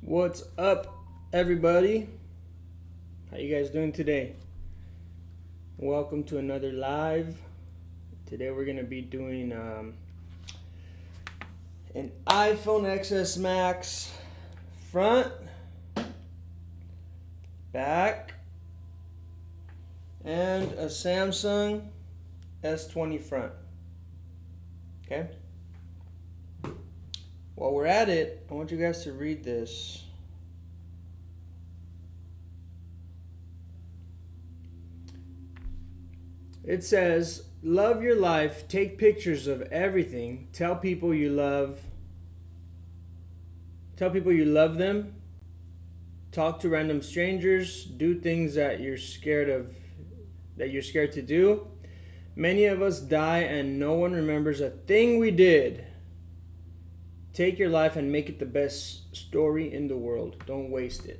What's up, everybody? How you guys doing today? Welcome to another live. Today we're gonna be doing an iPhone XS Max front, back, and a Samsung S20 front. Okay? While we're at it, I want you guys to read this. It says, love your life, take pictures of everything, tell people you love them, talk to random strangers, do things that you're scared to do. Many of us die and no one remembers a thing we did. Take your life and make it the best story in the world. Don't waste it.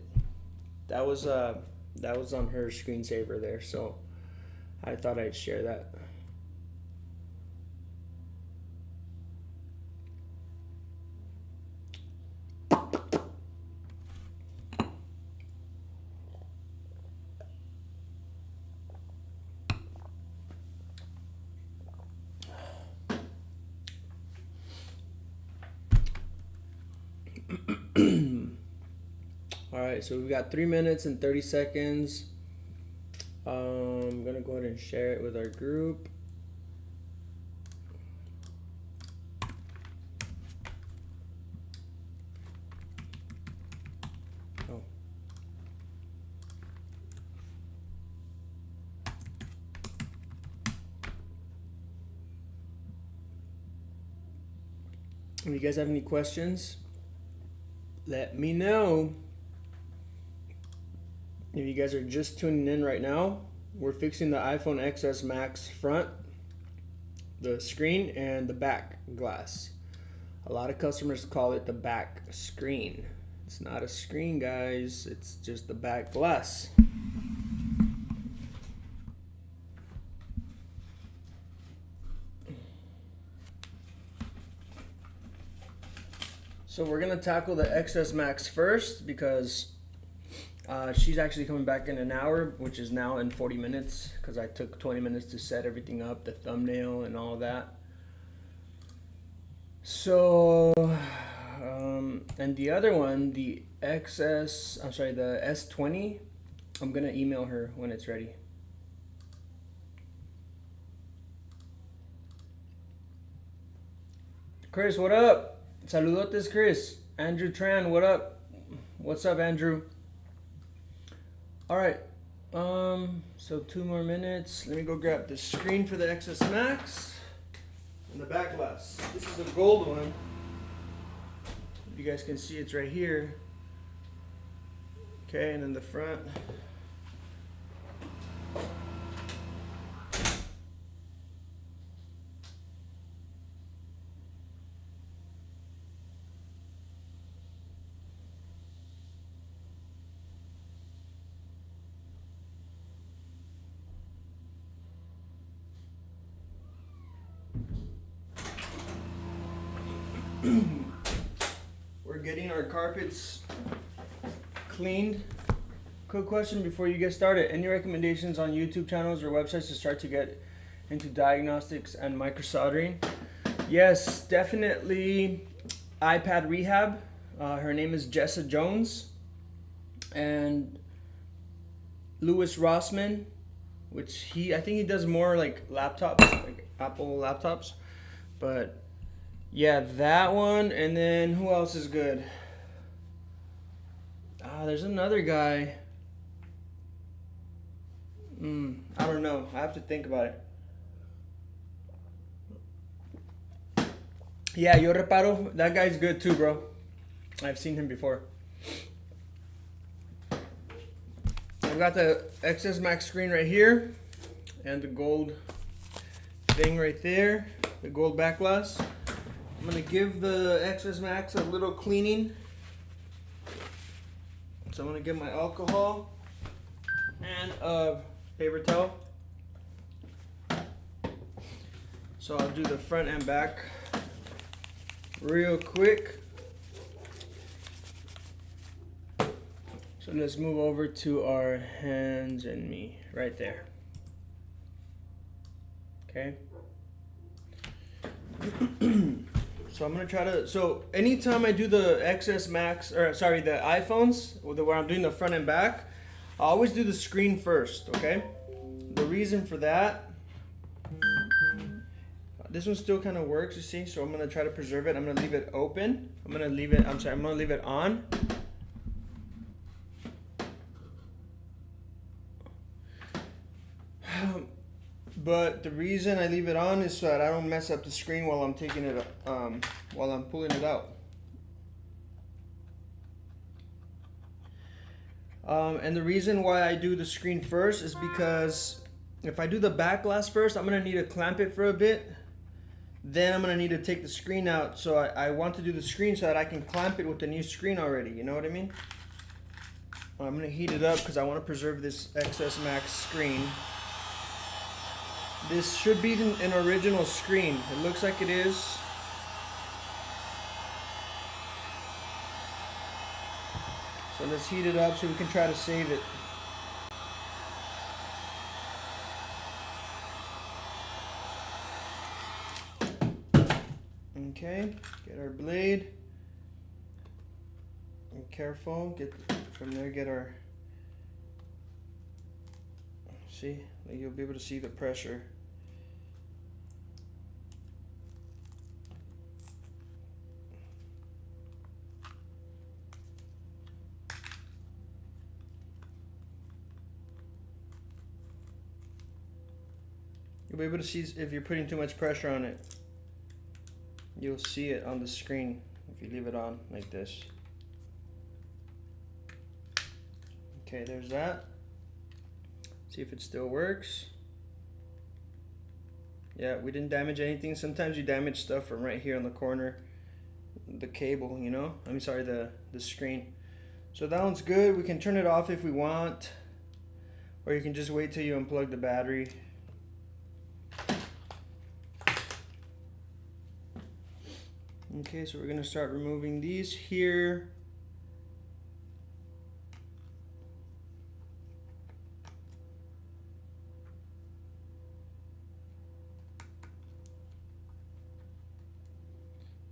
That was on her screensaver there, so I thought I'd share that. Alright, so we've got 3 minutes and 30 seconds. I'm gonna go ahead and share it with our group. Oh. If you guys have any questions, let me know. If you guys are just tuning in right now, we're fixing the iPhone XS Max front, the screen, and the back glass. A lot of customers call it the back screen. It's not a screen, guys. It's just the back glass. So we're gonna tackle the XS Max first because she's actually coming back in an hour, which is now in 40 minutes because I took 20 minutes to set everything up, the thumbnail and all that. So, and the other one, the S20, I'm going to email her when it's ready. Chris, what up? Saludotes, Chris. Andrew Tran, what up? What's up, Andrew? All right, so 2 more minutes. Let me go grab the screen for the XS Max and the back glass. This is the gold one. If you guys can see, it's right here. Okay, and then the front. We're getting our carpets cleaned. Quick question before you get started. Any recommendations on YouTube channels or websites to start to get into diagnostics and micro soldering? Yes, definitely iPad Rehab. Her name is Jessa Jones. And Louis Rossman, which I think he does more like laptops, like Apple laptops. But yeah, that one, and then who else is good? There's another guy. I don't know. I have to think about it. Yeah, Yo Reparo, that guy's good too, bro. I've seen him before. I've got the XS Max screen right here, and the gold thing right there, the gold back glass. I'm going to give the XS Max a little cleaning. So I'm going to get my alcohol and a paper towel. So I'll do the front and back real quick. So let's move over to our hands and me right there. Okay. So I'm gonna try to, so anytime I do the XS Max, or sorry, the iPhones, where I'm doing the front and back, I always do the screen first, okay? The reason for that, this one still kind of works, you see, so I'm gonna try to preserve it. I'm gonna leave it open. I'm gonna leave it on. But the reason I leave it on is so that I don't mess up the screen while I'm taking it, while I'm pulling it out. And the reason why I do the screen first is because if I do the back glass first, I'm gonna need to clamp it for a bit. Then I'm gonna need to take the screen out. So I want to do the screen so that I can clamp it with the new screen already. You know what I mean? I'm gonna heat it up because I want to preserve this XS Max screen. This should be an original screen. It looks like it is. So let's heat it up so we can try to save it. Okay, get our blade. Be careful, get from there, get our, see, you'll be able to see the pressure. You'll be able to see if you're putting too much pressure on it. You'll see it on the screen if you leave it on like this. Okay, there's that. See if it still works. Yeah, we didn't damage anything. Sometimes you damage stuff from right here on the corner, the cable, you know? I'm sorry, the screen. So that one's good. We can turn it off if we want, or you can just wait till you unplug the battery. Okay, so we're gonna start removing these here.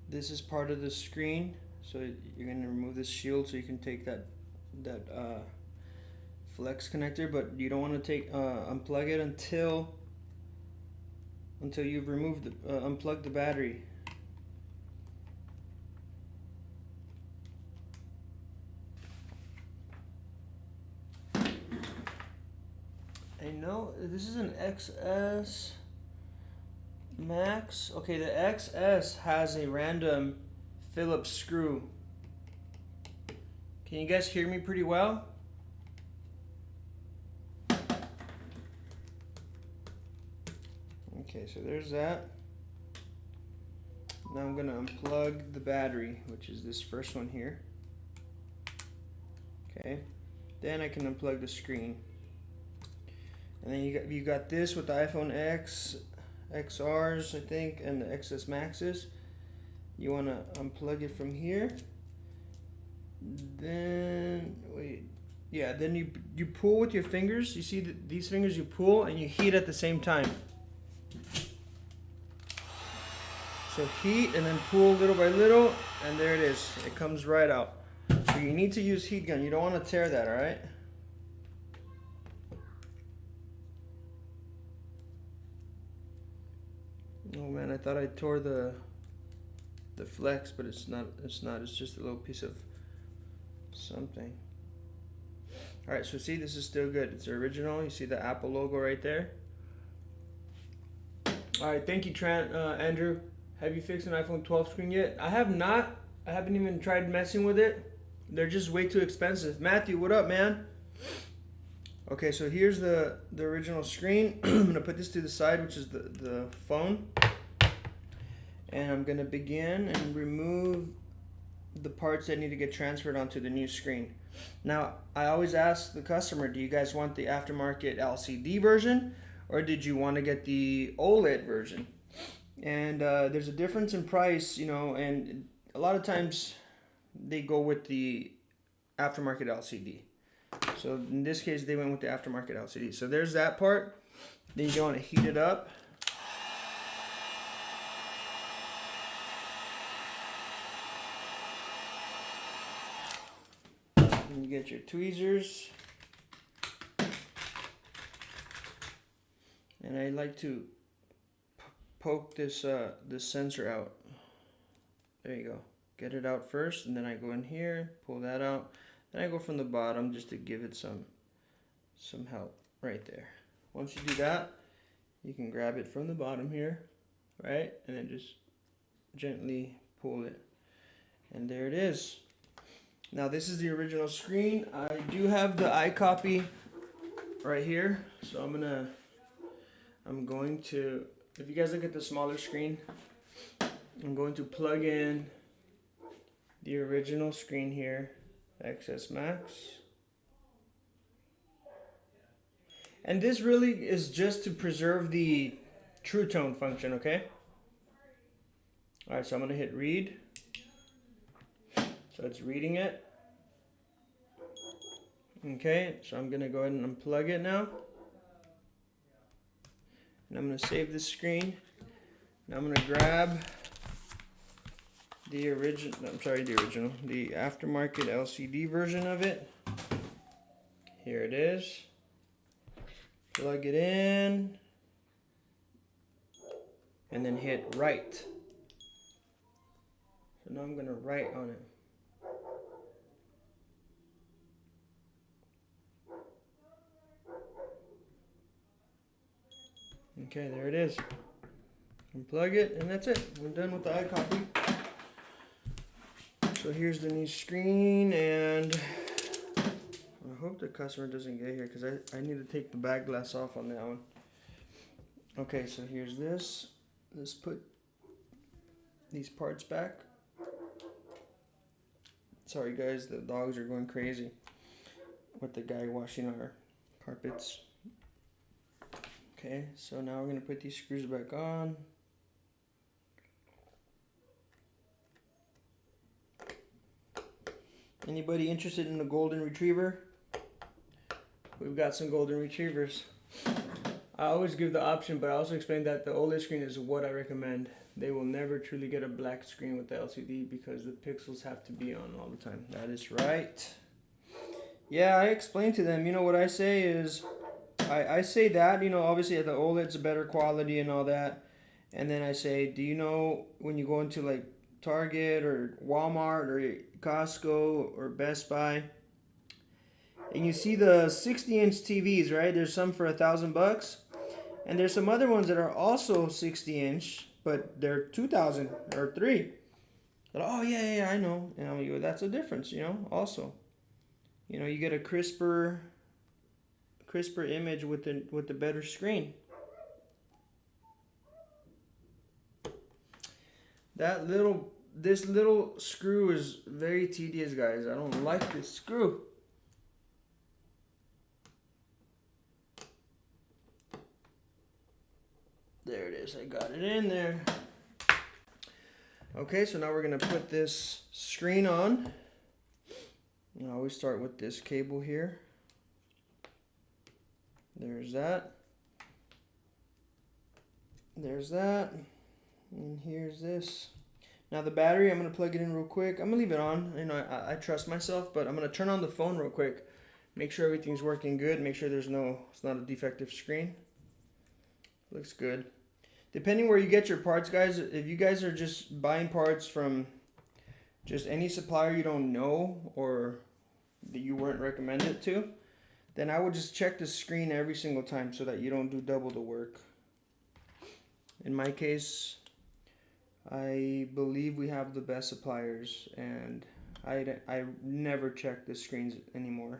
This is part of the screen, so you're gonna remove this shield so you can take that flex connector, but you don't want to take unplug it until you've removed unplugged the battery. I know this is an XS Max. Okay, the XS has a random Phillips screw. Can you guys hear me pretty well? Okay, so there's that. Now I'm gonna unplug the battery, which is this first one here. Okay, then I can unplug the screen. And then you got this with the iPhone X, XRs, I think, and the XS Maxes. You want to unplug it from here. Then then you pull with your fingers. You see these fingers, you pull and you heat at the same time. So heat and then pull little by little, and there it is. It comes right out. So you need to use heat gun. You don't want to tear that, all right? Oh man, I thought I tore the flex, but it's not. It's just a little piece of something. All right, so see, this is still good. It's original. You see the Apple logo right there. All right, thank you, Andrew. Have you fixed an iPhone 12 screen yet? I have not. I haven't even tried messing with it. They're just way too expensive. Matthew, what up, man? Okay, so here's the original screen. I'm gonna put this to the side, which is the phone. And I'm gonna begin and remove the parts that need to get transferred onto the new screen. Now, I always ask the customer, do you guys want the aftermarket LCD version, or did you want to get the OLED version? And there's a difference in price, you know, and a lot of times they go with the aftermarket LCD. So in this case, they went with the aftermarket LCD. So there's that part. Then you want to heat it up. And you get your tweezers. And I like to poke this sensor out. There you go. Get it out first, and then I go in here, pull that out. Then I go from the bottom just to give it some help right there. Once you do that, you can grab it from the bottom here, right? And then just gently pull it. And there it is. Now this is the original screen. I do have the iCopy right here. So I'm going to, if you guys look at the smaller screen, I'm going to plug in the original screen here, XS Max. And this really is just to preserve the True Tone function, okay? Alright, so I'm gonna hit read. So it's reading it. Okay, so I'm gonna go ahead and unplug it now. And I'm gonna save this screen. Now I'm gonna grab the aftermarket LCD version of it. Here it is. Plug it in. And then hit write. So now I'm gonna write on it. Okay, there it is. Unplug it, and that's it. We're done with the iCopy. So here's the new screen, and I hope the customer doesn't get here because I need to take the back glass off on that one. Okay, so here's this. Let's put these parts back. Sorry guys, the dogs are going crazy with the guy washing our carpets. Okay, so now we're gonna put these screws back on. Anybody interested in a golden retriever? We've got some golden retrievers. I always give the option, but I also explain that the OLED screen is what I recommend. They will never truly get a black screen with the LCD because the pixels have to be on all the time. That is right. Yeah, I explained to them, you know, what I say is, I say that, you know, obviously the OLED's a better quality and all that. And then I say, do you know when you go into like Target or Walmart or Costco or Best Buy, and you see the 60-inch TVs, right? There's some for $1,000, and there's some other ones that are also 60-inch, but they're 2,000 or $3,000. Oh yeah, I know. And I'm like, that's a difference, you know. Also, you know, you get a crisper image with the better screen. This little screw is very tedious, guys. I don't like this screw. There it is. I got it in there. Okay, so now we're gonna put this screen on. I always start with this cable here. There's that. There's that. And here's this. Now the battery, I'm going to plug it in real quick. I'm going to leave it on. You know, I trust myself, but I'm going to turn on the phone real quick. Make sure everything's working good. Make sure it's not a defective screen. Looks good. Depending where you get your parts, guys, if you guys are just buying parts from just any supplier you don't know or that you weren't recommended to, then I would just check the screen every single time so that you don't do double the work. In my case, I believe we have the best suppliers, and I never check the screens anymore.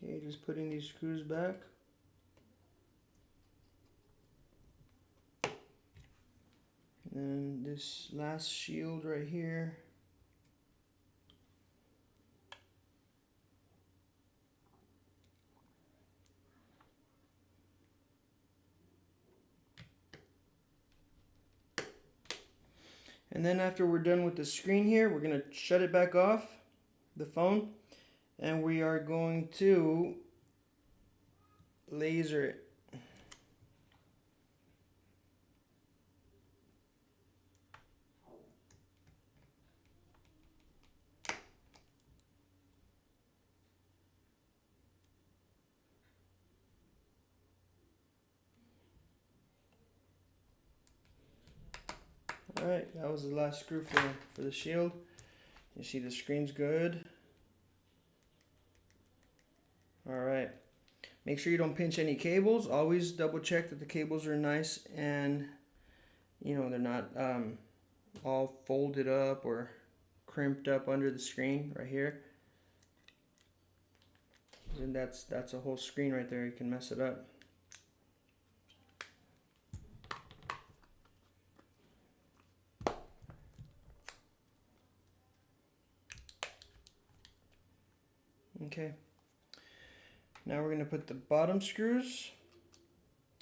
Okay, just putting these screws back. then this last shield right here. And then after we're done with the screen here, we're going to shut it back off, the phone, and we are going to laser it. Alright, that was the last screw for the shield. You see the screen's good. Alright, make sure you don't pinch any cables. Always double check that the cables are nice and they're not all folded up or crimped up under the screen right here. And that's a whole screen right there. You can mess it up. Okay, now we're going to put the bottom screws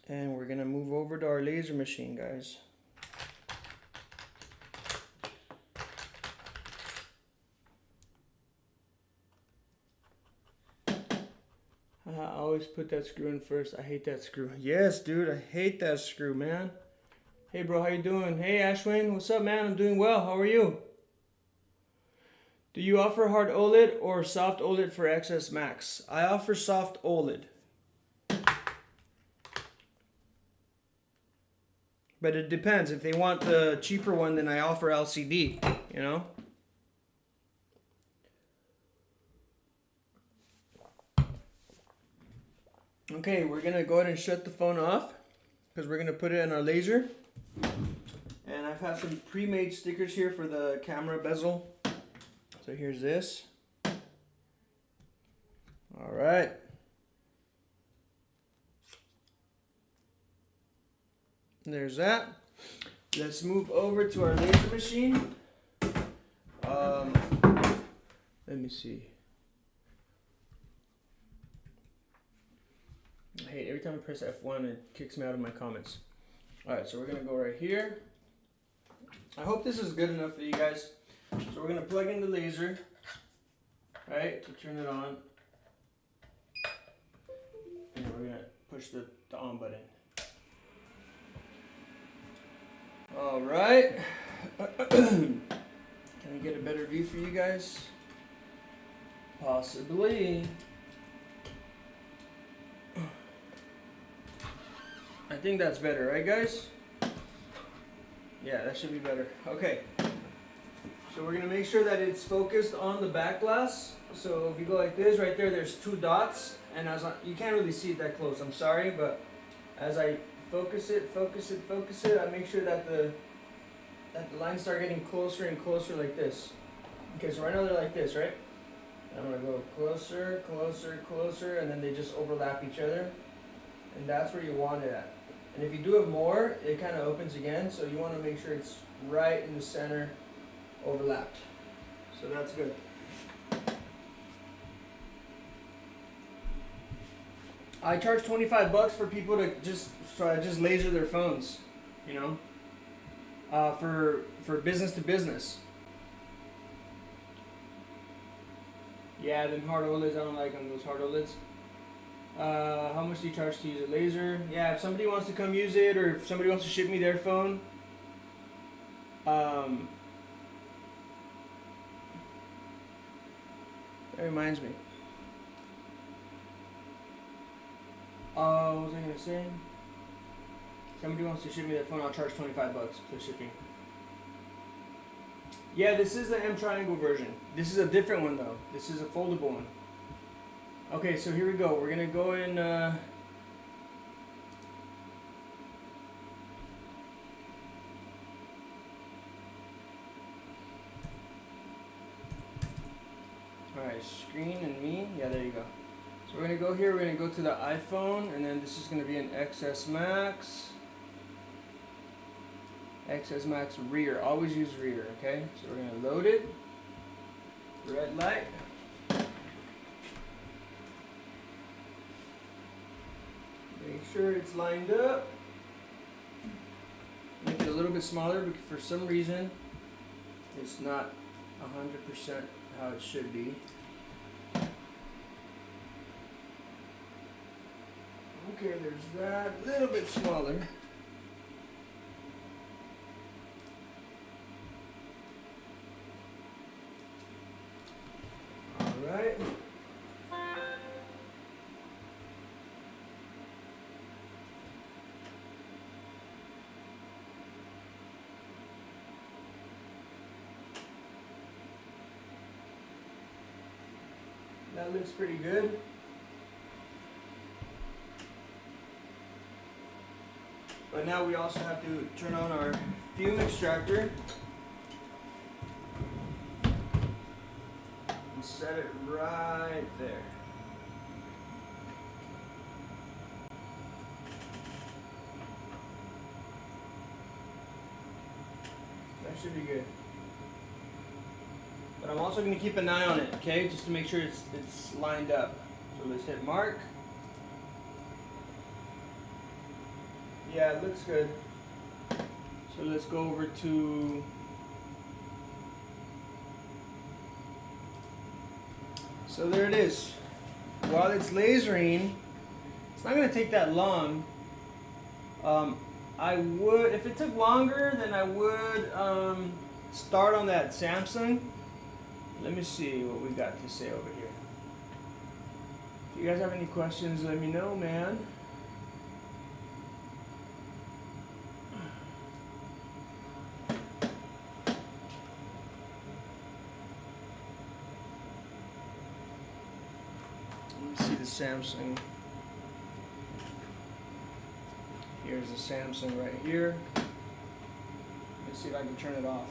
and we're going to move over to our laser machine, guys. I always put that screw in first. I hate that screw. Yes, dude, I hate that screw, man. Hey, bro, how you doing? Hey, Ashwin, what's up, man? I'm doing well. How are you? Do you offer hard OLED or soft OLED for XS Max? I offer soft OLED. But it depends. If they want the cheaper one, then I offer LCD, Okay, we're going to go ahead and shut the phone off because we're going to put it in our laser. And I've had some pre-made stickers here for the camera bezel. So here's this. All right. There's that. Let's move over to our laser machine. Let me see. I hate every time I press F1 it kicks me out of my comments. Alright, so we're gonna go right here. I hope this is good enough for you guys. So we're gonna plug in the laser, right, to turn it on. And then we're gonna push the on button. Alright. Can we get a better view for you guys? Possibly. I think that's better, right guys? Yeah, that should be better. Okay. So we're gonna make sure that it's focused on the back glass. So if you go like this, right there, there's two dots, and you can't really see it that close. I'm sorry, but as I focus it, I make sure that the lines start getting closer and closer like this. Okay, so right now they're like this, right? And I'm gonna go closer, and then they just overlap each other, and that's where you want it at. And if you do it more, it kind of opens again. So you want to make sure it's right in the center, overlapped. So that's good. I charge $25 for people to just laser their phones, for business to business. Yeah, them hard OLEDs, I don't like them, those hard OLEDs. How much do you charge to use a laser? Yeah, if somebody wants to come use it, or if somebody wants to ship me their phone, that reminds me. What was I gonna say? Somebody wants to ship me their phone, I'll charge $25 for shipping. Yeah, this is the M triangle version. This is a different one though. This is a foldable one. Okay, so here we go. We're gonna go in. Alright, screen and me. Yeah, there you go. So we're gonna go here. We're gonna go to the iPhone, and then this is gonna be an XS Max. XS Max rear. Always use rear, okay? So we're gonna load it. Red light. Make sure it's lined up. Make it a little bit smaller because for some reason it's not 100% how it should be. Okay, there's that. A little bit smaller. Alright. That looks pretty good. But now we also have to turn on our fume extractor and set it right there. That should be good. But I'm also going to keep an eye on it, okay, just to make sure it's lined up. So let's hit mark. Yeah, it looks good. So let's go over to so there it is. While it's lasering, it's not going to take that long. I would, if it took longer, then I would start on that Samsung. Let me see what we got to say over here. If you guys have any questions, let me know, man. Let me see the Samsung. Here's the Samsung right here. Let's see if I can turn it off.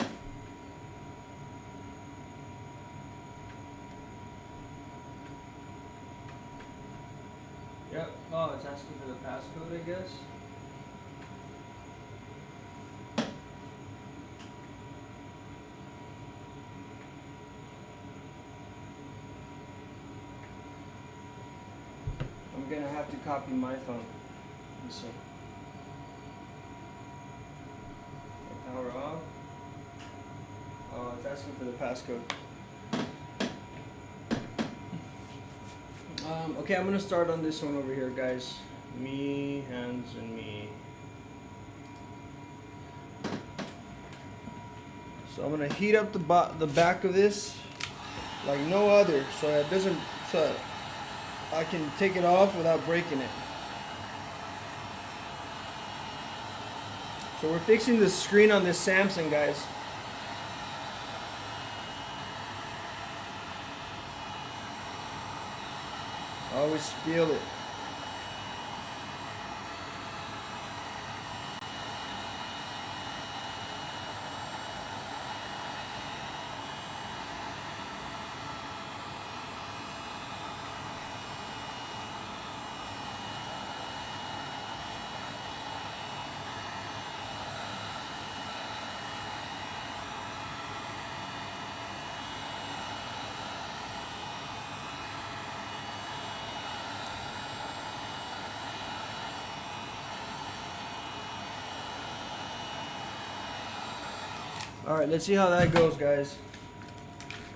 Yep. Oh, it's asking for the passcode, I guess. I'm gonna have to copy my phone. Let me see. Power off. Oh, it's asking for the passcode. Okay, I'm gonna start on this one over here, guys. Me, hands, and me. So I'm gonna heat up the back of this like no other, so it doesn't, so I can take it off without breaking it. So we're fixing the screen on this Samsung, guys. I always feel it. Alright, let's see how that goes, guys.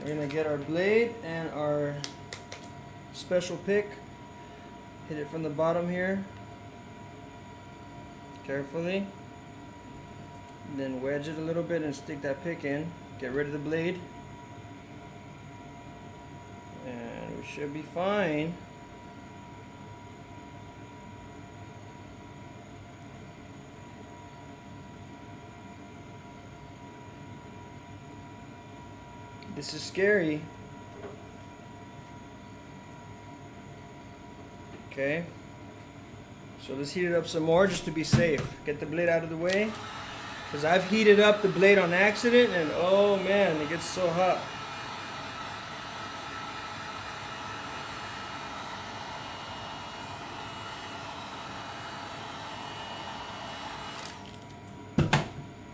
We're gonna get our blade and our special pick. Hit it from the bottom here. Carefully. Then wedge it a little bit and stick that pick in. Get rid of the blade. And we should be fine. This is scary. Okay. So let's heat it up some more just to be safe. Get the blade out of the way. Because I've heated up the blade on accident and oh man, it gets so hot.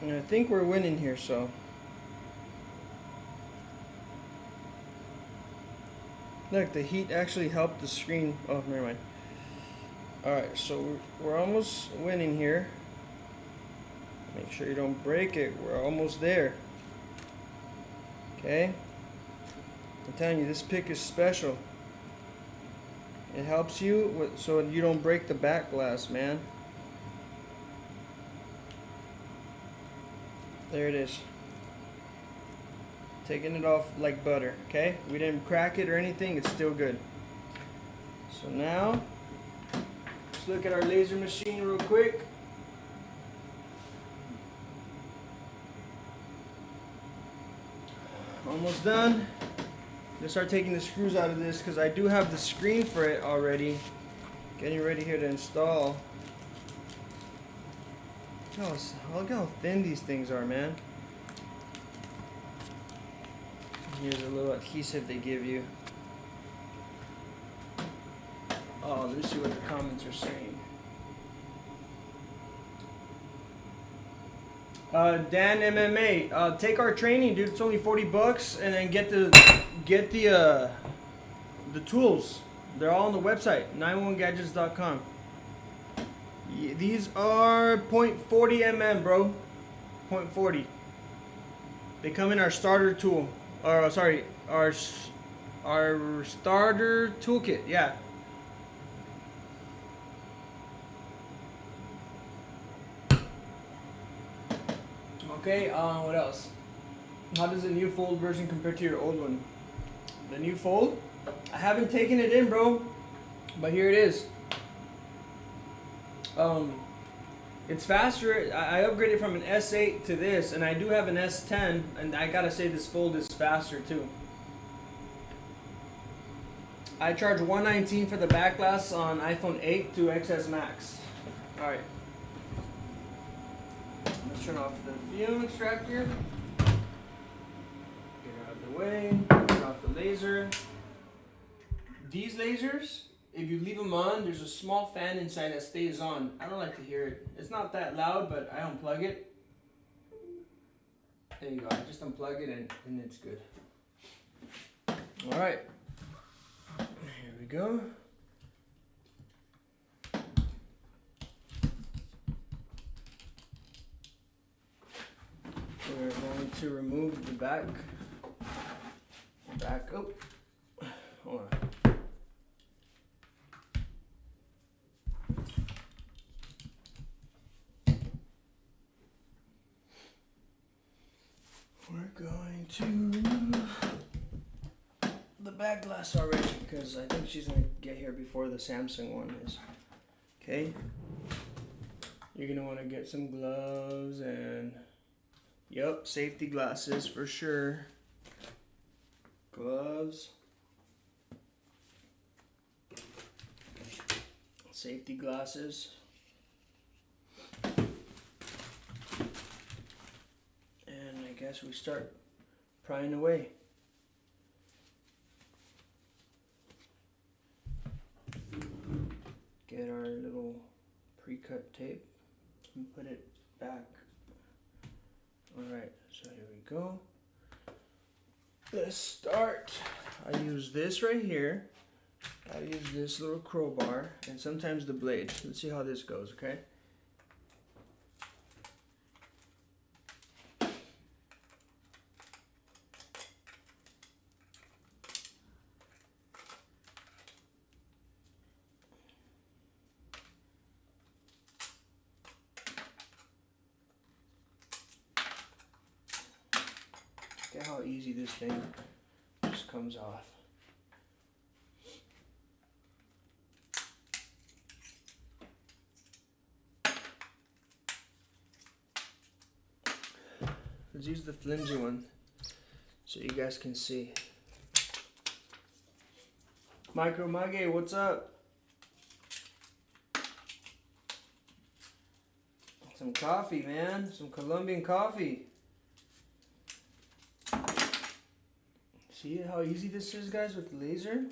And I think we're winning here, so. Look, the heat actually helped the screen. Oh, never mind. Alright, so we're almost winning here. Make sure you don't break it. We're almost there. Okay? I'm telling you, this pick is special. It helps you so you don't break the back glass, man. There it is. Taking it off like butter, okay? We didn't crack it or anything, it's still good. So now, let's look at our laser machine real quick. Almost done. Let's start taking the screws out of this because I do have the screen for it already. Getting ready here to install. Look how thin these things are, man. Here's a little adhesive they give you. Oh, let me see what the comments are saying. Dan MMA, take our training, dude. It's only $40, and then get the tools. They're all on the website, 911gadgets.com. These are 0.40 mm, bro. 0.40. They come in our starter tool. Or sorry, our starter toolkit. Yeah. Okay. What else? How does the new fold version compare to your old one? The new fold? I haven't taken it in, bro. But here it is. It's faster. I upgraded from an S8 to this, and I do have an S10, and I gotta say this fold is faster too. I charge $119 for the back glass on iPhone 8 to XS Max. All right. Let's turn off the fume extractor. Get it out of the way. Turn off the laser. These lasers, if you leave them on, there's a small fan inside that stays on. I don't like to hear it. It's not that loud, but I unplug it. There you go. I just unplug it and it's good. All right. Here we go. We're going to remove the back. Oh, hold on. We're going to remove the back glass already because I think she's going to get here before the Samsung one is. Okay. You're going to want to get some gloves and, yep, safety glasses for sure. Gloves. Safety glasses. I guess we start prying away. Get our little pre-cut tape and put it back. Alright, so here we go. Let's start. I use this right here. I use this little crowbar and sometimes the blade. Let's see how this goes, okay? Look at how easy this thing just comes off. Let's use the flimsy one so you guys can see. Micro Mage, what's up? Some coffee, man. Some Colombian coffee. See how easy this is, guys, with the laser?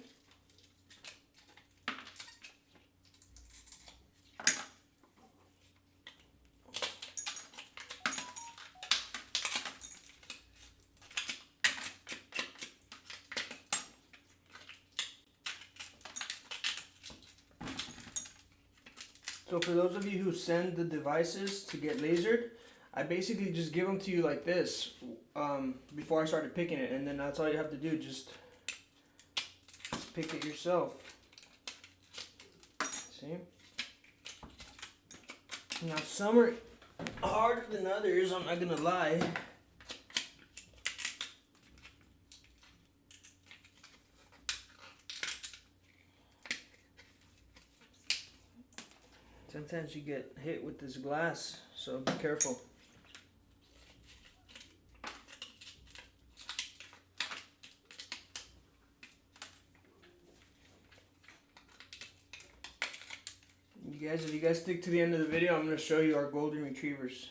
So for those of you who send the devices to get lasered, I basically just give them to you like this before I started picking it, and then that's all you have to do, just pick it yourself. See? Now some are harder than others, I'm not gonna lie. Sometimes you get hit with this glass, so be careful. If you guys stick to the end of the video, I'm going to show you our golden retrievers.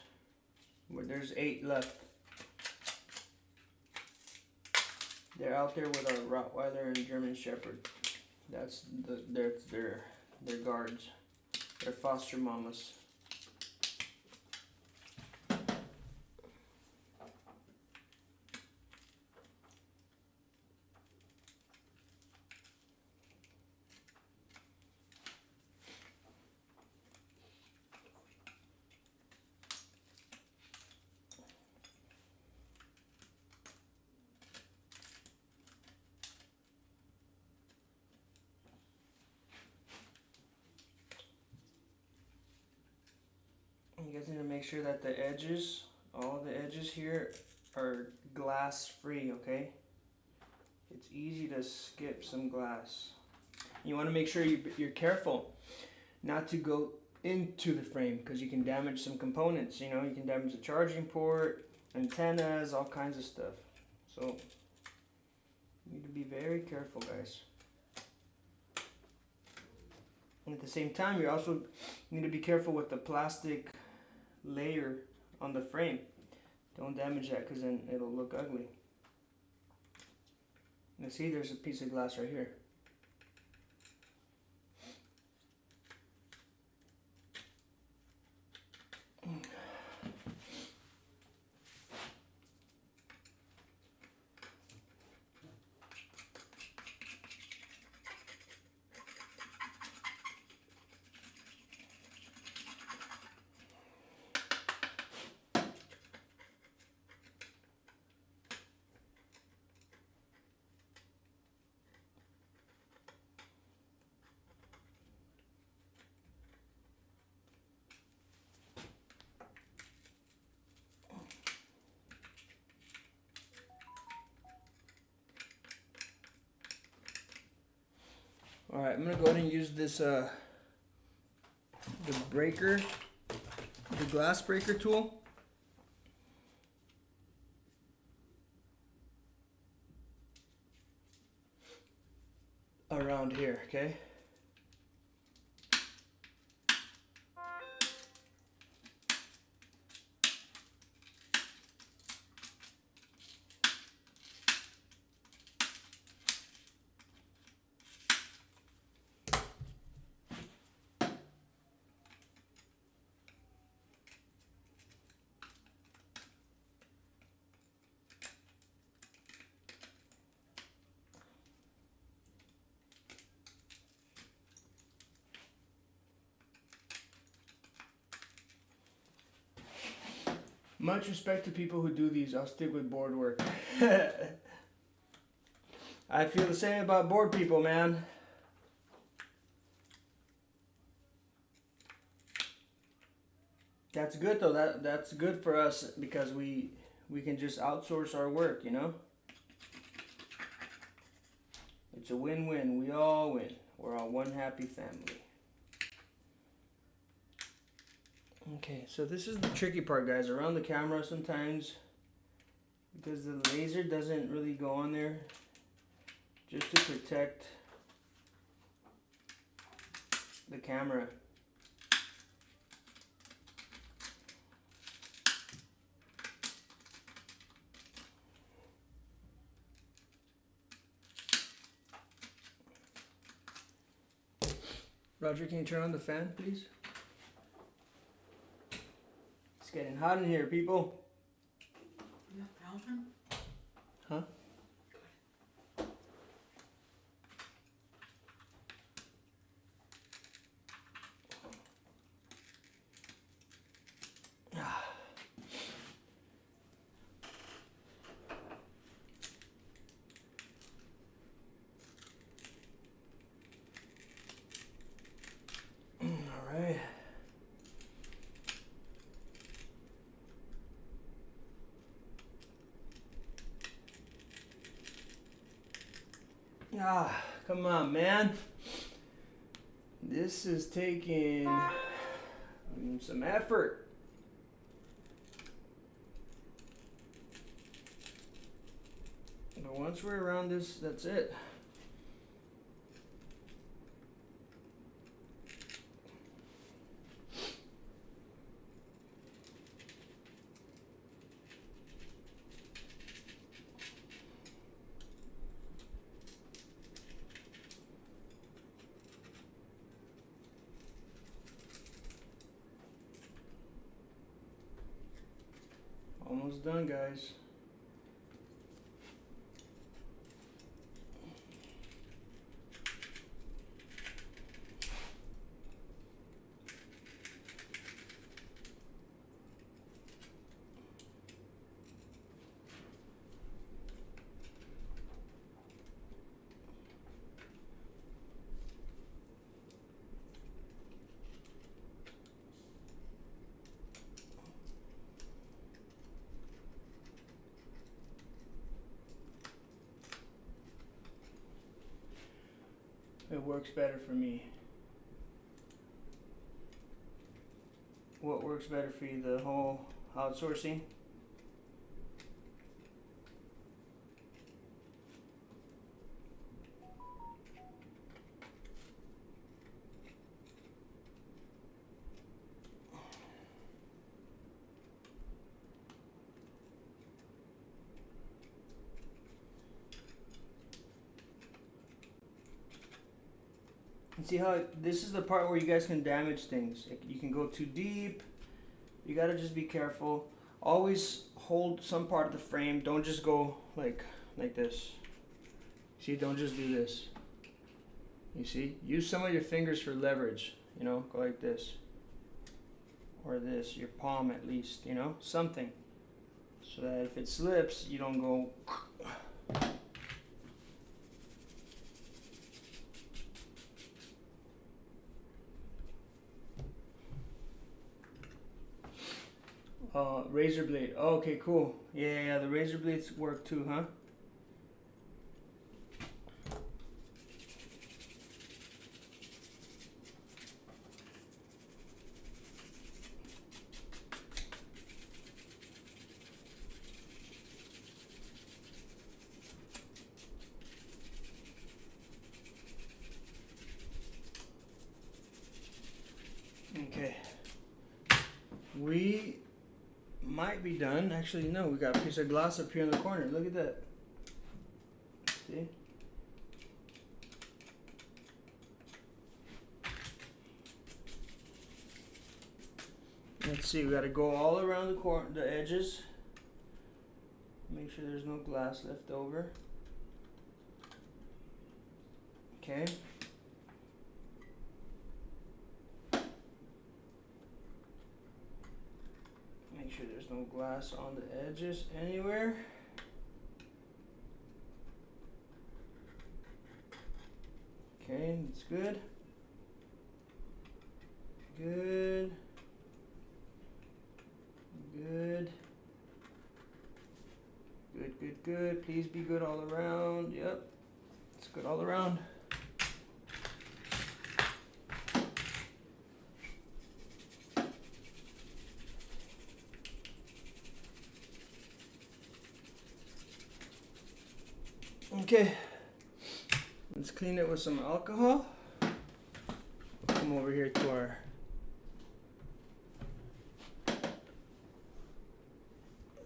Where there's 8 left. They're out there with our Rottweiler and German Shepherd. That's their guards. They're foster mamas. You guys need to make sure that the edges, all the edges here, are glass free, okay? It's easy to skip some glass. You want to make sure you're careful not to go into the frame, because you can damage some components. You know, you can damage the charging port, antennas, all kinds of stuff. So you need to be very careful, guys. And at the same time, you also need to be careful with the plastic layer on the frame. Don't damage that, because then it'll look ugly. Now see, there's a piece of glass right here. Alright, I'm going to go ahead and use this, the breaker, the glass breaker tool. Around here, okay? Much respect to people who do these. I'll stick with board work. I feel the same about board people, man. That's good though. That's good for us, because we can just outsource our work, you know? It's a win-win. We all win. We're all one happy family. Okay, so this is the tricky part, guys. Around the camera sometimes, because the laser doesn't really go on there, just to protect the camera. Roger, can you turn on the fan, please? It's getting hot in here, people. Yeah, Alvin? Huh? Ah, come on, man. This is taking some effort. But once we're around this, that's it. Almost done, guys. It works better for me. What works better for you, the whole outsourcing? And see how this is the part where you guys can damage things. You can go too deep. You gotta just be careful. Always hold some part of the frame. Don't just go like this. See, don't just do this. You see? Use some of your fingers for leverage. You know, go like this. Or this, your palm at least, you know? Something. So that if it slips, you don't go... Razor blade. Oh, okay, cool. Yeah, the razor blades work too, huh? Okay. We might be done. Actually, no, we got a piece of glass up here in the corner. Look at that. See? Let's see, we got to go all around the corner, the edges. Make sure there's no glass left over. Okay. Make sure there's no glass on the edges anywhere. Okay, that's good. Good. Good. Good, good, good. Please be good all around. Yep. It's good all around. Okay, let's clean it with some alcohol. We'll come over here to our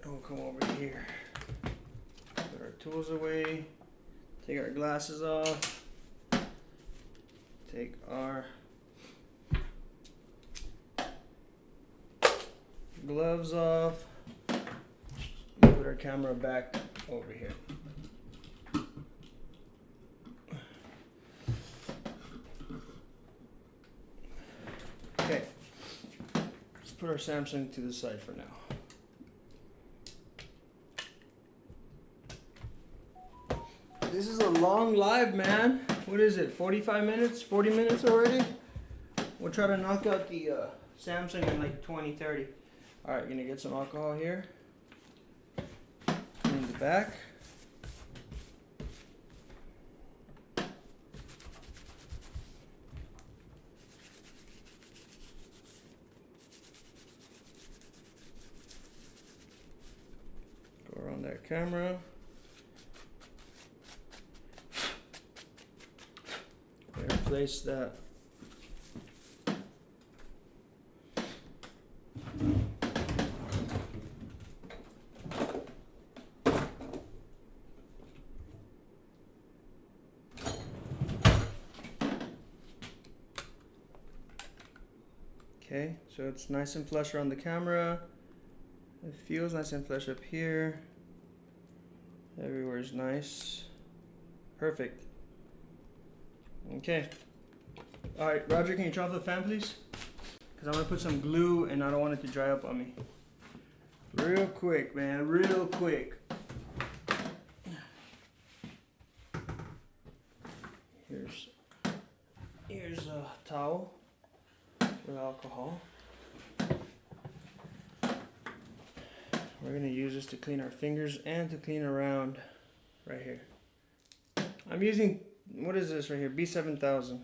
we'll come over here. Put our tools away. Take our glasses off. Take our gloves off. Put our camera back over here. Okay, let's put our Samsung to the side for now. This is a long live, man. What is it, 45 minutes, 40 minutes already? We'll try to knock out the Samsung in like 20, 30. All right, gonna get some alcohol here. In the back. camera. Replace that. Okay, so it's nice and flush around the camera. It feels nice and flush up here. Everywhere's nice. Perfect. Okay. Alright, Roger, can you turn off the fan, please? Because I'm going to put some glue and I don't want it to dry up on me. Real quick, man. Real quick. Here's a towel with alcohol. We're going to use this to clean our fingers and to clean around right here. I'm using, what is this right here? B7000.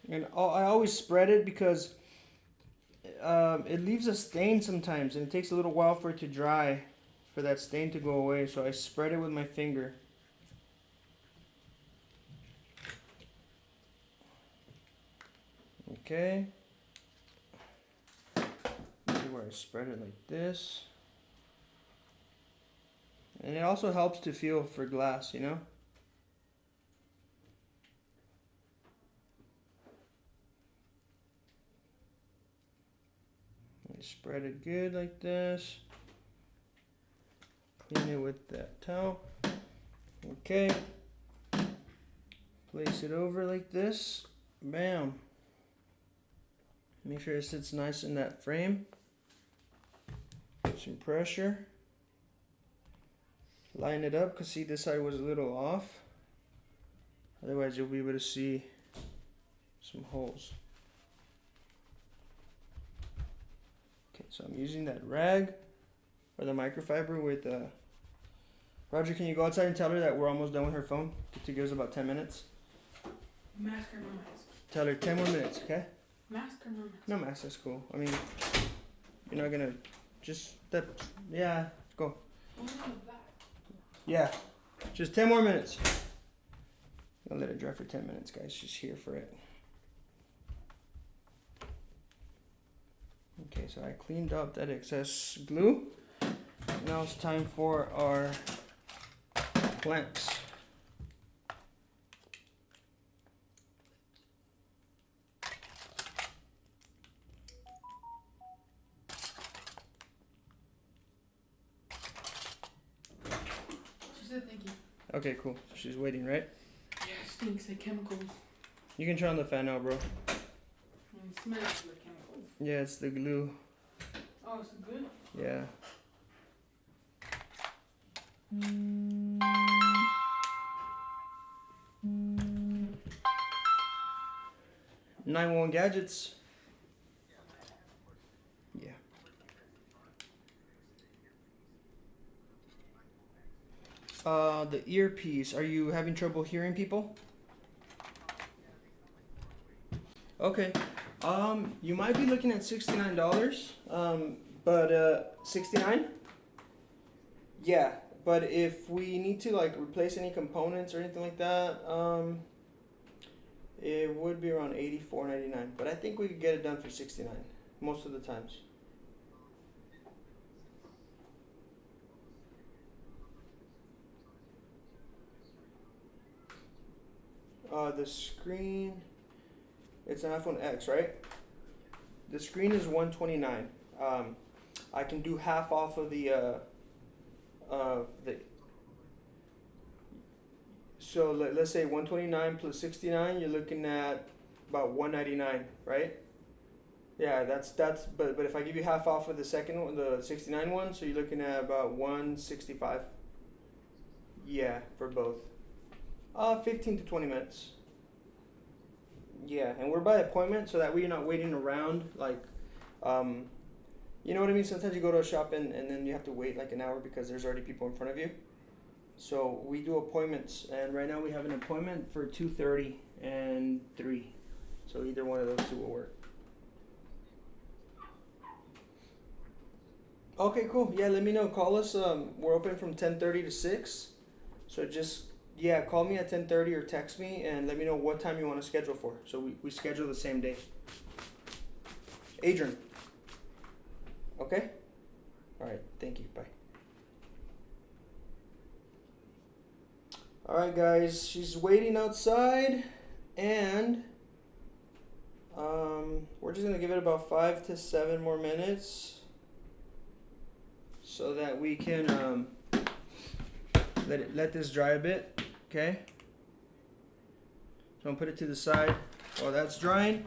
And I always spread it because it leaves a stain sometimes, and it takes a little while for it to dry, for that stain to go away. So I spread it with my finger. Okay. This is where I spread it like this. And it also helps to feel for glass, you know? Spread it good like this. Clean it with that towel. Okay. Place it over like this. Bam. Make sure it sits nice in that frame. Put some pressure. Line it up, because see, this side was a little off. Otherwise you'll be able to see some holes. Okay, so I'm using that rag or the microfiber with Roger, can you go outside and tell her that we're almost done with her phone? To give us about 10 minutes. Mask or no mask? Tell her 10 more minutes, okay? Mask or no mask? No mask, that's cool. I mean, you're not gonna just step, yeah, go. Only on the back. Yeah, just 10 more minutes. I'll let it dry for 10 minutes, guys. Just here for it. Okay, so I cleaned up that excess glue. Now it's time for our clamps. She said thank you. Okay, cool. So she's waiting, right? Yeah, it stinks like chemicals. You can turn on the fan now, bro. And it smells like chemicals. Yeah, it's the glue. Oh, it's good? Yeah. Nine-one gadgets. Yeah. The earpiece. Are you having trouble hearing people? Okay. You might be looking at $69. But 69? Yeah. But if we need to like replace any components or anything like that, it would be around $84.99. But I think we could get it done for 69 most of the times. The screen, it's an iPhone X, right? The screen is $129. I can do half off of the so let's say 129 plus 69, you're looking at about 199, right? Yeah, that's but if I give you half off of the second one, the 69 one, so you're looking at about 165. Yeah, for both. 15 to 20 minutes. Yeah, and we're by appointment, so that way you're not waiting around like You know what I mean? Sometimes you go to a shop and then you have to wait like an hour because there's already people in front of you. So we do appointments, and right now we have an appointment for 2:30 and 3. So either one of those two will work. Okay, cool. Yeah, let me know. Call us. We're open from 10:30 to 6. So just, yeah, call me at 10:30 or text me and let me know what time you want to schedule for. So we schedule the same day. Adrian. Okay? All right. Thank you. Bye. All right, guys. She's waiting outside, and we're just gonna give it about 5 to 7 more minutes, so that we can let this dry a bit. Okay. So I'm gonna put it to the side. While that's drying,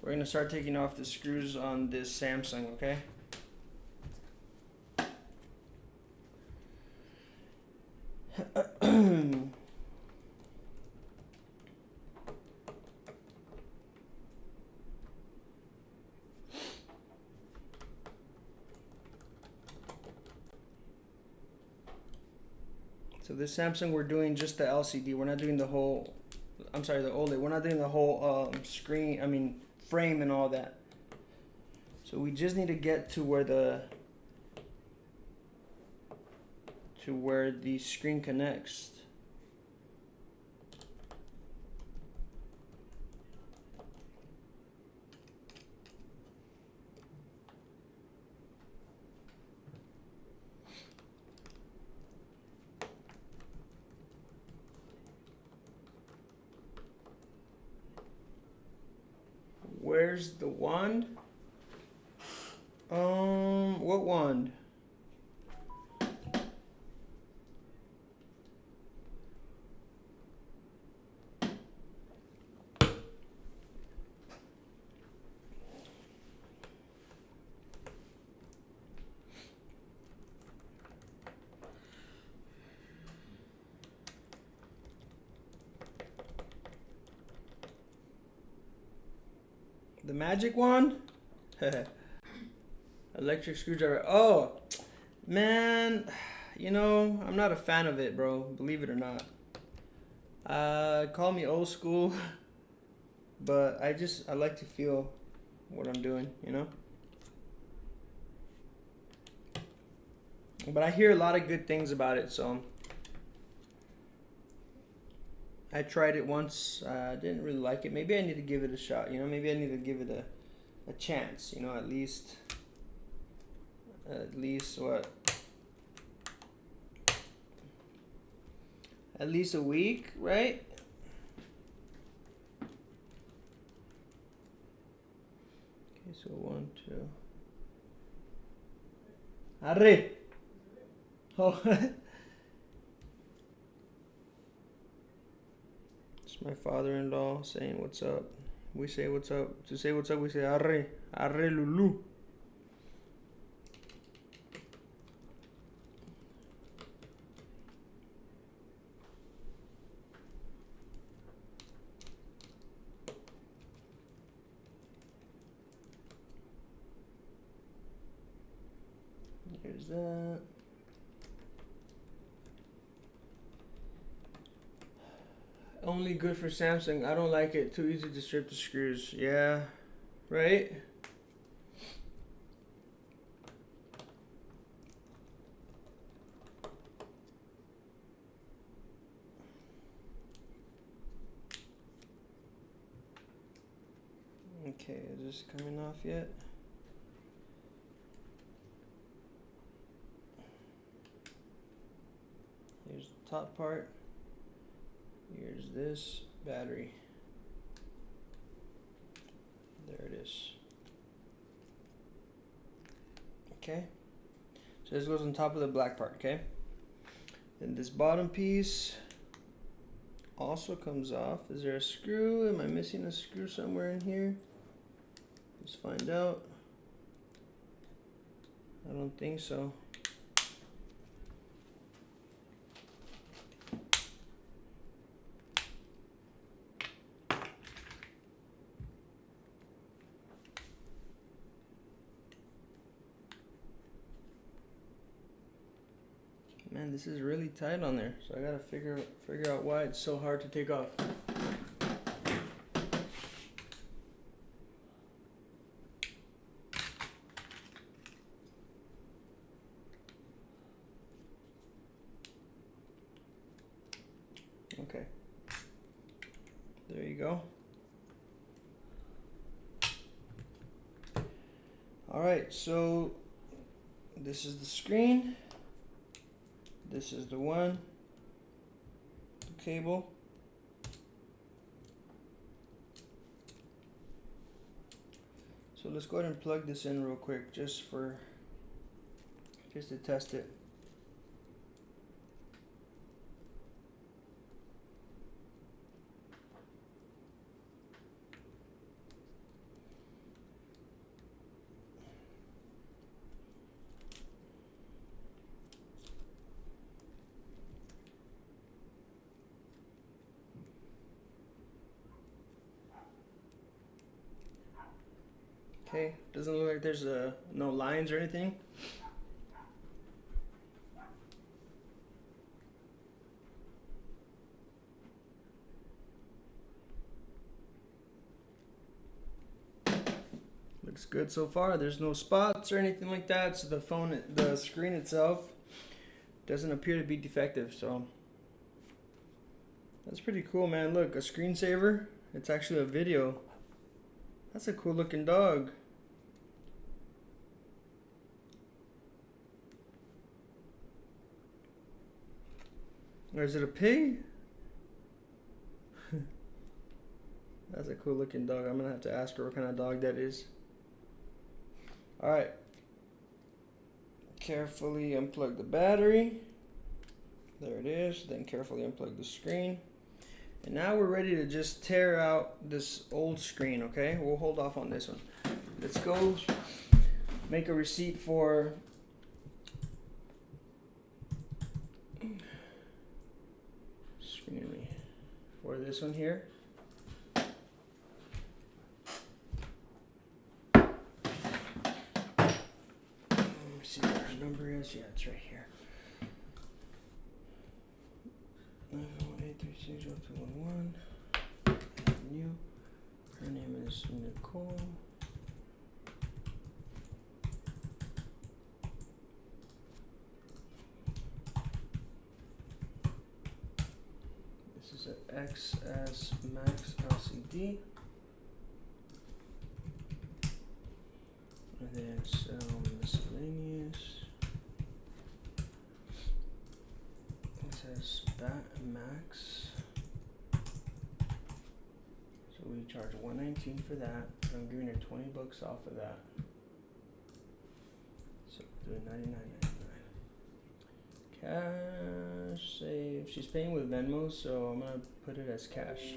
we're gonna start taking off the screws on this Samsung. Okay. So this Samsung, we're doing just the LCD. We're not doing the whole, I'm sorry, the OLED. We're not doing the whole screen, I mean frame and all that. So we just need to get to where the screen connects. Where's the wand? What wand? The magic wand? Electric screwdriver. Oh, man. You know, I'm not a fan of it, bro. Believe it or not. Call me old school. But I like to feel what I'm doing, you know? But I hear a lot of good things about it, so I tried it once. I didn't really like it. Maybe I need to give it a shot, you know? Maybe I need to give it a chance, you know, at least what? At least a week, right? Okay, so 1, 2. Arre! Oh. It's my father-in-law saying what's up. We say what's up. To say what's up, we say arre. Arre Lulu. Here's that. Only good for Samsung. I don't like it. Too easy to strip the screws. Yeah. Right? Okay, is this coming off yet? Here's the top part. Here's this battery. There it is. Okay. So this goes on top of the black part, okay? Then this bottom piece also comes off. Is there a screw? Am I missing a screw somewhere in here? Let's find out. I don't think so. this is really tight on there, so I gotta figure out why it's so hard to take off. Okay, there you go. All right, so this is the screen. This is the cable. So let's go ahead and plug this in real quick just to test it. Okay, doesn't look like there's no lines or anything. Looks good so far. There's no spots or anything like that, so the screen itself doesn't appear to be defective, so that's pretty cool, man. Look, a screensaver. It's actually a video. That's a cool looking dog. Or is it a pig? That's a cool looking dog. I'm gonna have to ask her what kind of dog that is. Alright. Carefully unplug the battery. There it is. Then carefully unplug the screen. And now we're ready to just tear out this old screen, okay? We'll hold off on this one. Let's go make a receipt for this one here. Let me see what our number is. Yeah, it's right here. 918360211. New. Her name is Nicole. This is an XS Max LCD. And then sell miscellaneous. It says Bat Max. So we charge $119 for that. I'm giving her $20 off of that. So do $99.99. Cash save. She's paying with Venmo, so I'm gonna put it as cash.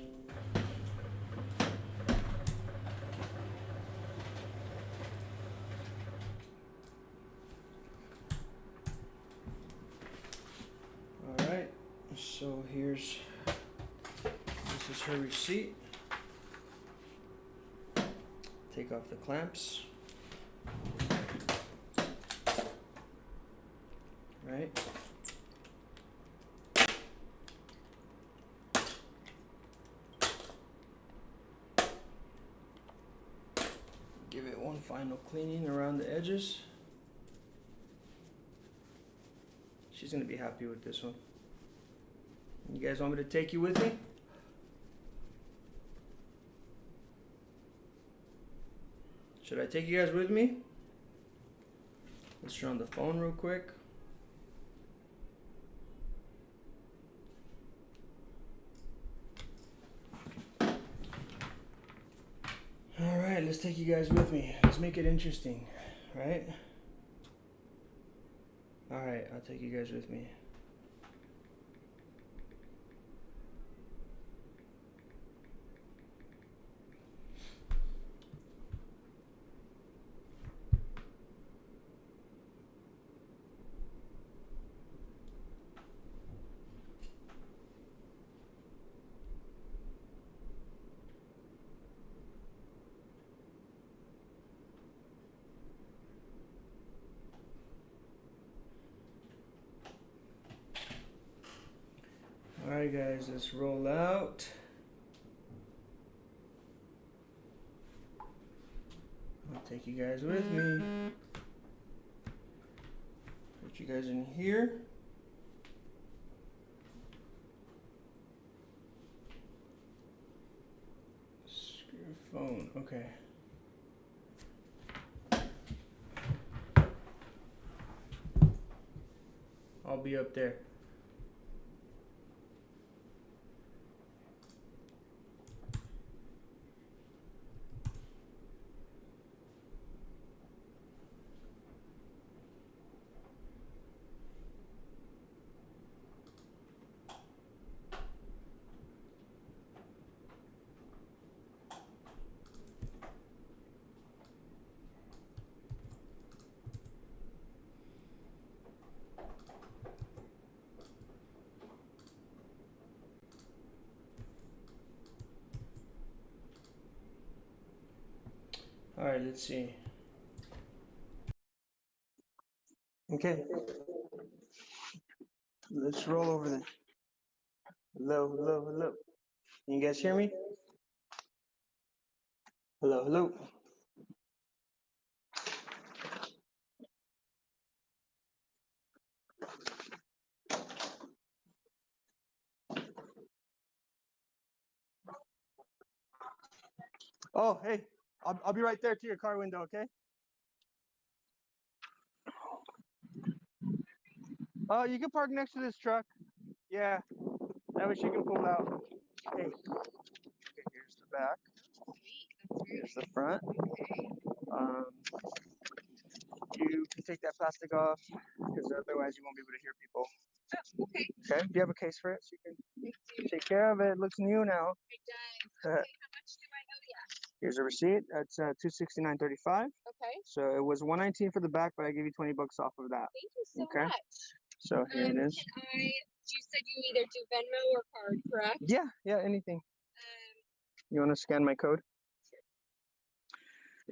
Alright, so this is her receipt. Take off the clamps. Right. Give it one final cleaning around the edges. She's gonna be happy with this one. You guys want me to take you with me? Should I take you guys with me? Let's turn on the phone real quick. Alright, let's take you guys with me. Let's make it interesting, right? Alright, I'll take you guys with me. guys, let's roll out. I'll take you guys with me. Put you guys in here. Screw your phone, okay. I'll be up there. All right, let's see. Okay. Let's roll over there. Hello, hello, hello. Can you guys hear me? Hello, hello. Oh, hey, I'll be right there to your car window, okay? Oh, you can park next to this truck. Yeah, that way she can pull out. Hey, okay, here's the back. Here's the front. You can take that plastic off because otherwise you won't be able to hear people. Oh, okay. Okay, do you have a case for it? So you can take care of it. It looks new now. It does. Okay, how much do I owe you? Here's a receipt. That's $269.35. Okay. So it was $119 for the back, but I gave you 20 bucks off of that. Thank you so Okay. much. So here it is. You said you either do Venmo or card, correct? Yeah, anything. You want to scan my code?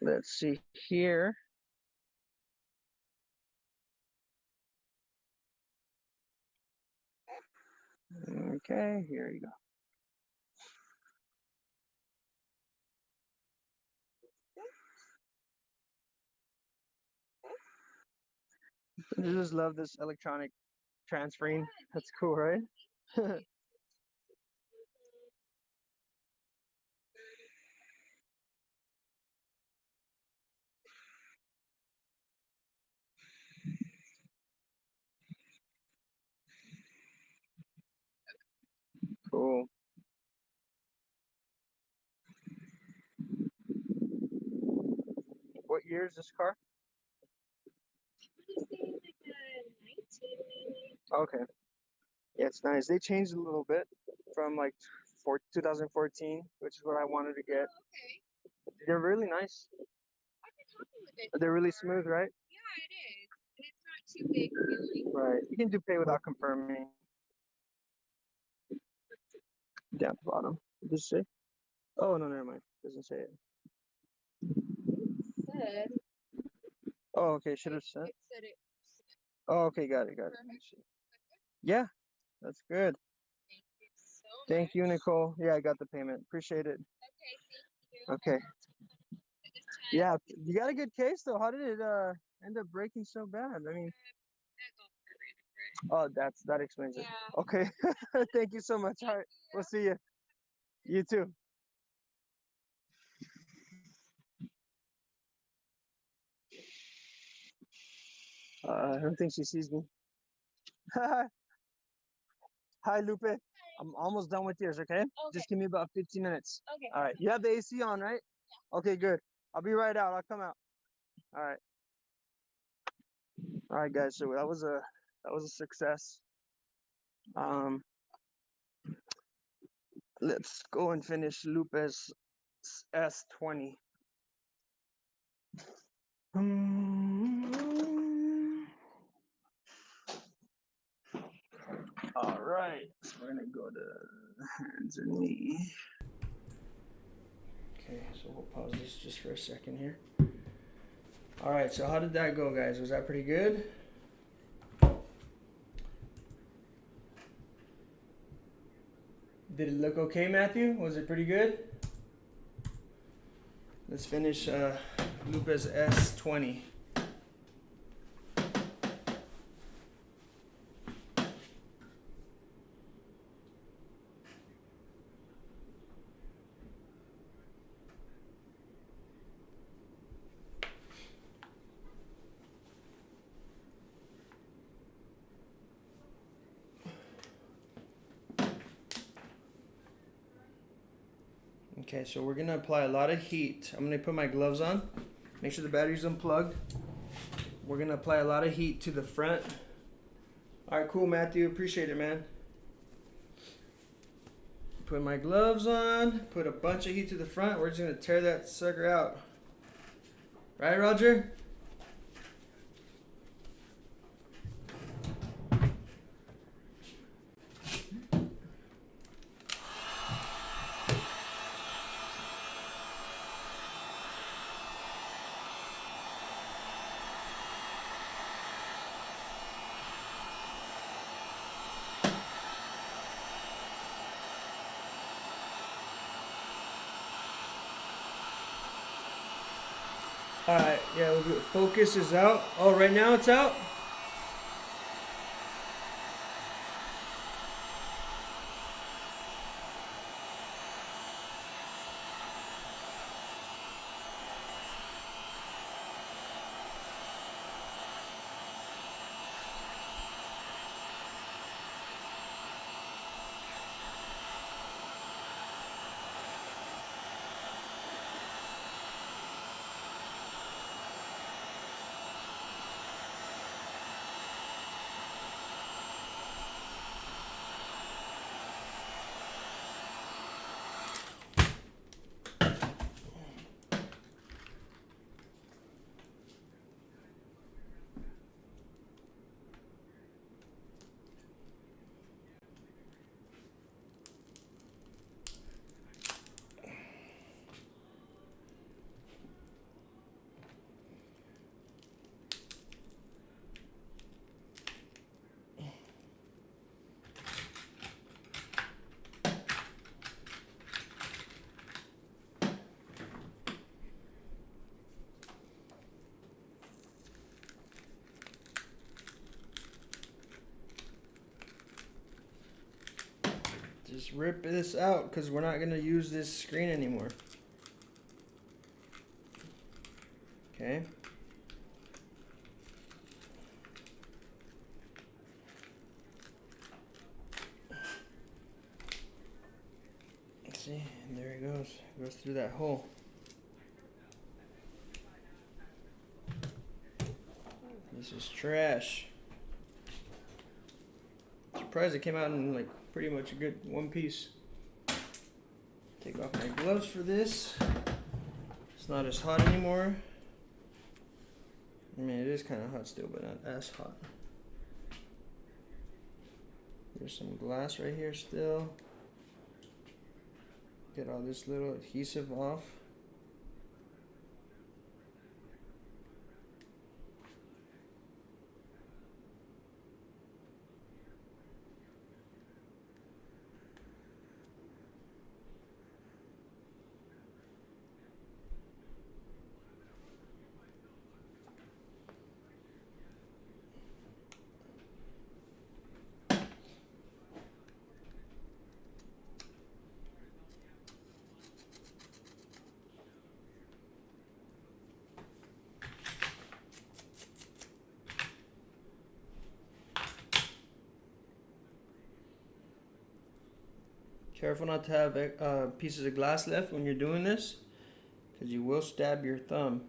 Let's see here. Okay, here you go. I just love this electronic transferring. That's cool, right? Cool. What year is this car? I want to say like a 19 maybe. Okay. Yeah, it's nice. They changed a little bit from like 2014, which is what I wanted to get. Oh, okay. They're really nice. I've been happy with it. They're really smooth, right? Yeah, it is. And it's not too big, really. Right. You can do pay without confirming. Down at the bottom. Does it say? Oh, no, never mind. Doesn't say it. It said. Oh, okay. Should have said. It said it. Oh, okay. Got it. Yeah, that's good. Thank you so much. Thank you, Nicole. Yeah, I got the payment. Appreciate it. Okay, thank you. Okay. Yeah, you got a good case though. How did it end up breaking so bad? I mean, oh, that explains it. Yeah. Okay. Thank you so much. All right, we'll see you. You too. I don't think she sees me. Hi, Lupe. I'm almost done with yours, okay? Just give me about 15 minutes. Okay. All right. You have the AC on, right? Yeah. Okay, good. I'll be right out. I'll come out. All right. All right, guys. So that was a success. Let's go and finish Lupe's S20. All right, so we're gonna go to hands and knee. Okay, so we'll pause this just for a second here. All right, so how did that go, guys? Was that pretty good? Did it look okay, Matthew? Was it pretty good? Let's finish Lupa's S20. Okay, so we're gonna apply a lot of heat. I'm gonna put my gloves on. Make sure the battery's unplugged. We're gonna apply a lot of heat to the front. All right, cool, Matthew. Appreciate it, man. Put my gloves on. Put a bunch of heat to the front. We're just gonna tear that sucker out. Right, Roger? Alright, yeah, focus is out. Oh, right now it's out? Just rip this out because we're not going to use this screen anymore. Okay. Let's see, and there it goes. Goes through that hole. This is trash. Surprised it came out in like pretty much a good one piece. Take off my gloves for this. It's not as hot anymore. I mean, it is kind of hot still, but not as hot. There's some glass right here still. Get all this little adhesive off. Careful not to have pieces of glass left when you're doing this, because you will stab your thumb.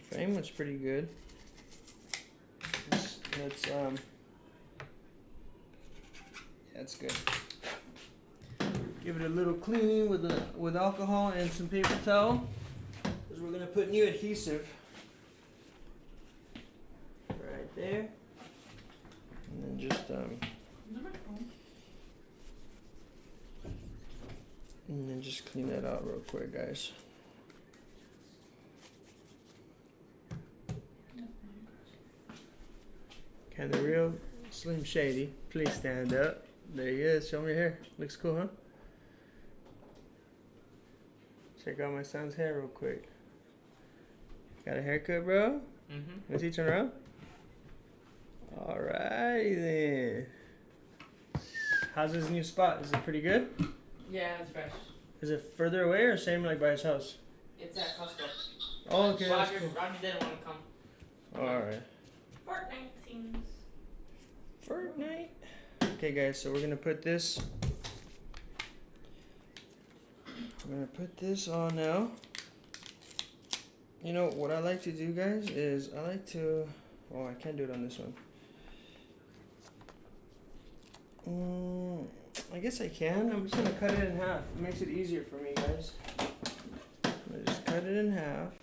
Frame looks pretty good. Let's yeah, it's good. Give it a little cleaning with alcohol and some paper towel. is we're gonna put new adhesive right there, and then just Is that my phone? and then just clean that out real quick, guys. Can the real Slim Shady please stand up? There he is. Show me your hair. Looks cool, huh? Check out my son's hair real quick. Got a haircut, bro? Mm-hmm. Let's see, turn around. Alrighty then. How's his new spot? Is it pretty good? Yeah, it's fresh. Is it further away or same like by his house? It's at Costco. Oh, okay. That's Roger, cool. Roger didn't want to come. Alright. Fortnite things. Fortnite. Okay, guys, so we're gonna put this. I'm gonna put this on now. You know what I like to do, guys, is I like to. Oh, I can't do it on this one. I guess I can. I'm just gonna cut it in half. It makes it easier for me, guys. I'm gonna just cut it in half.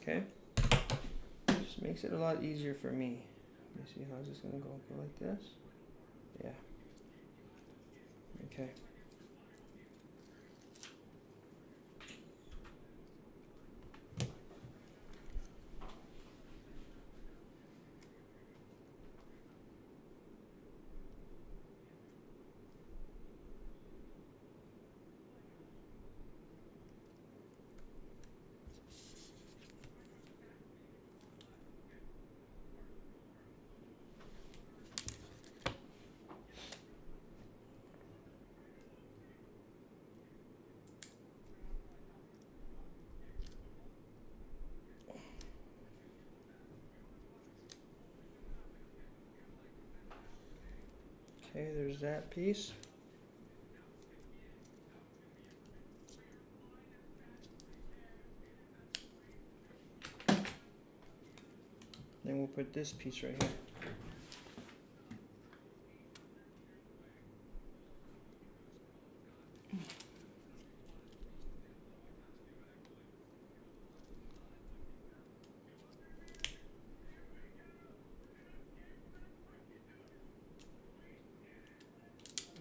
Okay. Just makes it a lot easier for me. Let me see how is this gonna go like this. Yeah. Okay. Okay, there's that piece. Then we'll put this piece right here.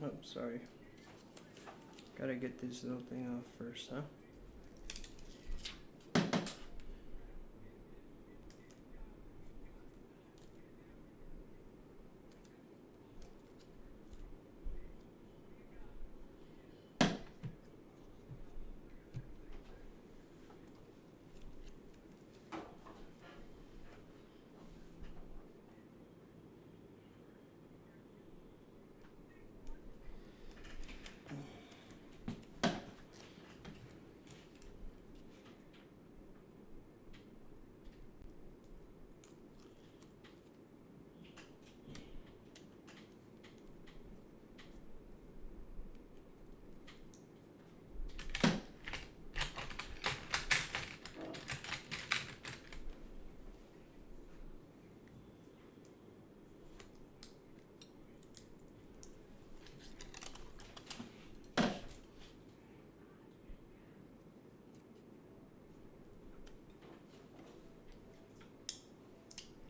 Oh, sorry. Gotta get this little thing off first, huh?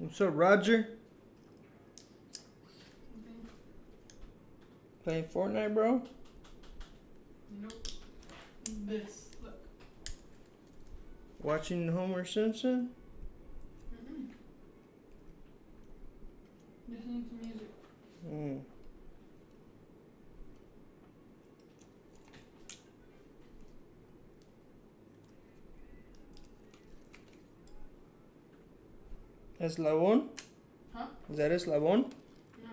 What's up, Roger? Playing Fortnite, bro? Nope. This. Look. Watching Homer Simpson? Mm-mm. Listening to music. Mm. Eslabón? Huh? Is that Eslabón? No.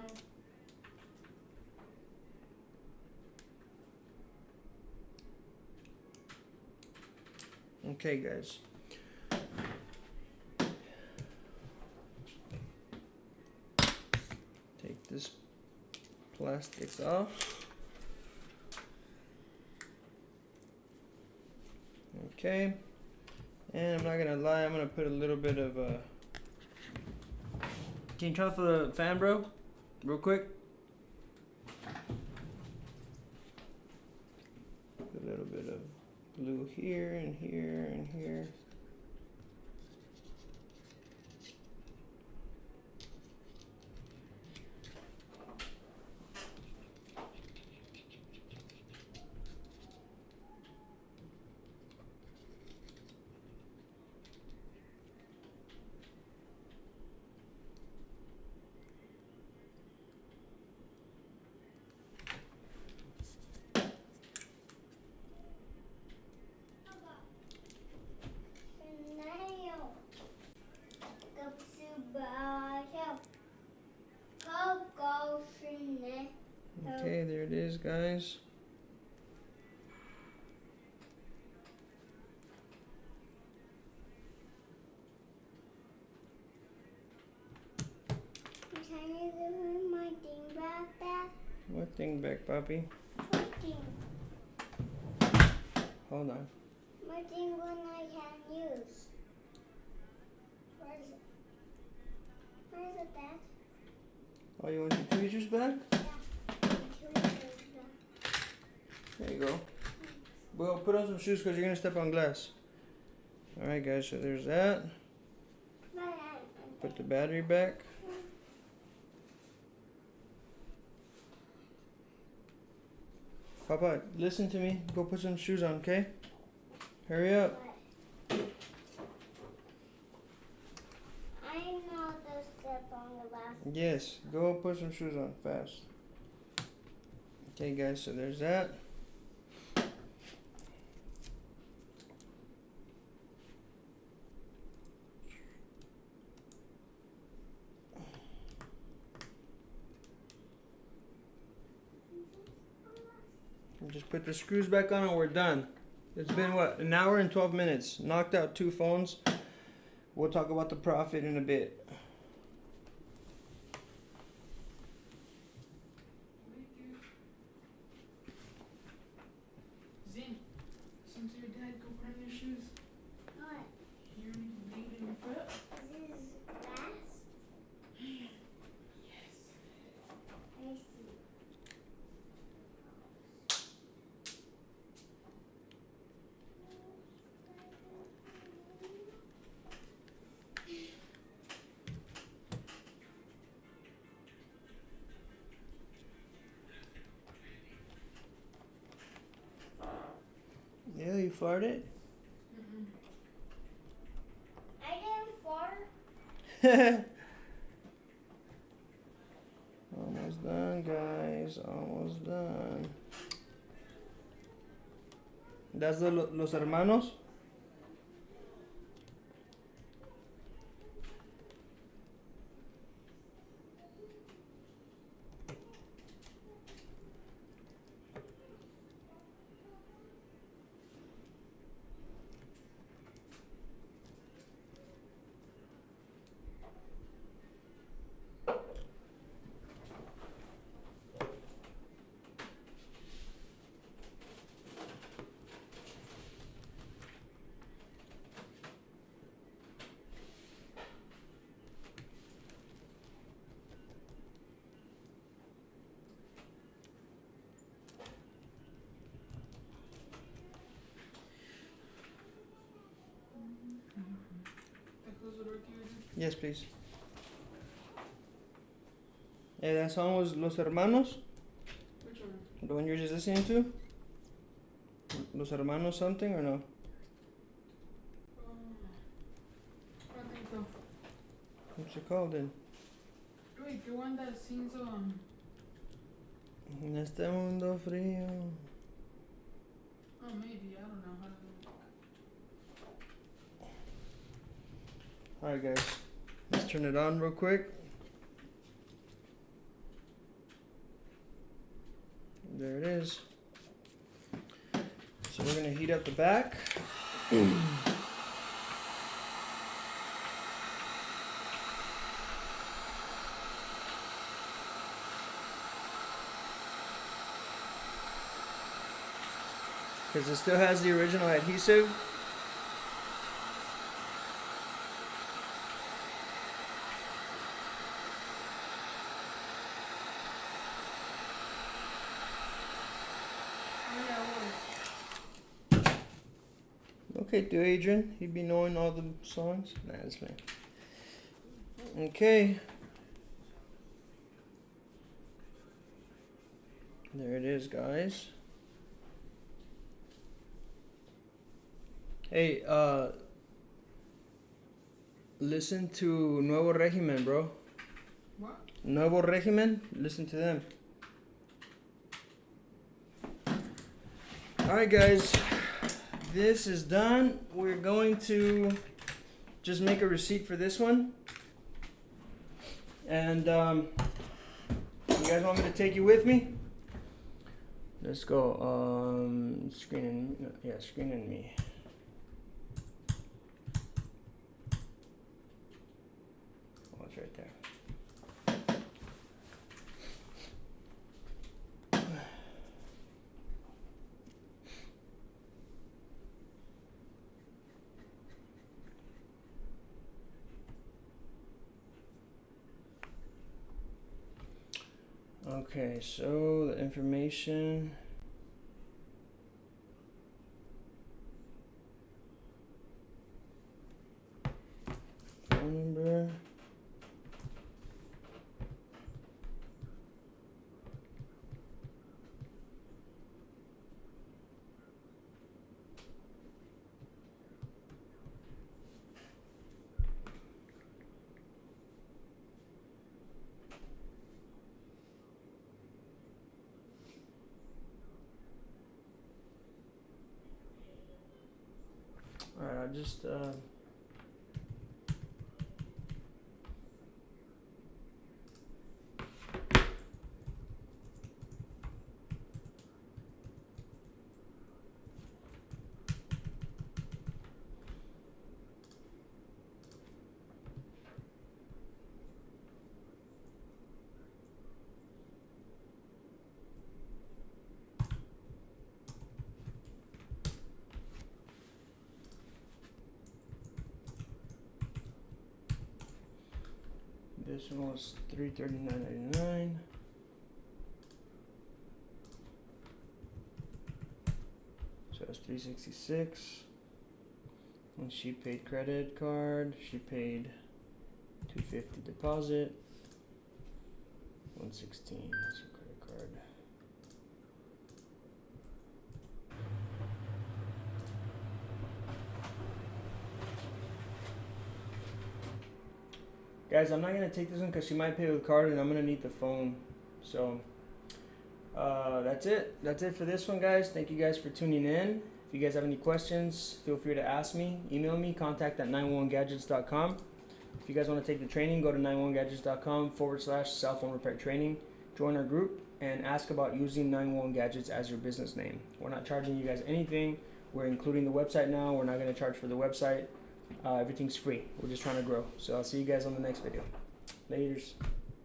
Okay, guys. Take this plastics off. Okay. And I'm not gonna lie, I'm gonna put a little bit of Can you turn off the fan, bro? Real quick. Glue here and here and here. Okay, there it is, guys. Can you give me my thing back, Dad? What thing back, Papi? My thing. Hold on. My thing when I can use. Where is it? Where is it, Dad? Oh, you want your tweezers back? There you go. Well, put on some shoes because you're going to step on glass. Alright, guys, so there's that. Put the battery back. Papa, listen to me. Go put some shoes on, okay? Hurry up. I know the step on the last. Yes, go put some shoes on fast. Okay, guys, so there's that. Just put the screws back on and we're done. It's been what, an hour and 12 minutes. Knocked out 2 phones. We'll talk about the profit in a bit. Zin, since your dad go put on your shoes, What? you're bleeding your foot. This is fast? Yes. I see. Yeah, you farted? I didn't fart. Almost done, guys. Almost done. That's the los hermanos? That goes with work you did. Yes, please. Yeah, that song was Los Hermanos? Which one? The one you were just listening to? Los Hermanos something or no? I don't think so. What's it called then? Wait, the one that sings En este mundo frío. oh maybe, I don't know how to do it. Alright, guys. Let's turn it on real quick. There it is. So we're going to heat up the back. Because it still has the original adhesive. Oh yeah, it was. Okay, to Adrian. He'd be knowing all the songs. Nah, that's fine. Okay. There it is, guys. Hey, listen to Nuevo Régimen, bro. What? Nuevo Régimen, listen to them. Alright, guys. This is done. We're going to just make a receipt for this one. And, you guys want me to take you with me? Let's go. Screen and me. Oh, it's right there. Okay, so the information. Phone number. Alright, I'll just this one was $339.99. So that's $366. And she paid credit card. She paid $250 deposit. $116. That's her credit card. Guys, I'm not gonna take this one because she might pay with card, and I'm gonna need the phone. So that's it. That's it for this one, guys. Thank you guys for tuning in. If you guys have any questions, feel free to ask me. Email me, contact@911gadgets.com. If you guys want to take the training, go to 911gadgets.com/cell phone repair training. Join our group and ask about using 911 Gadgets as your business name. We're not charging you guys anything. We're including the website now. We're not going to charge for the website. Everything's free. We're just trying to grow. So I'll see you guys on the next video. Laters.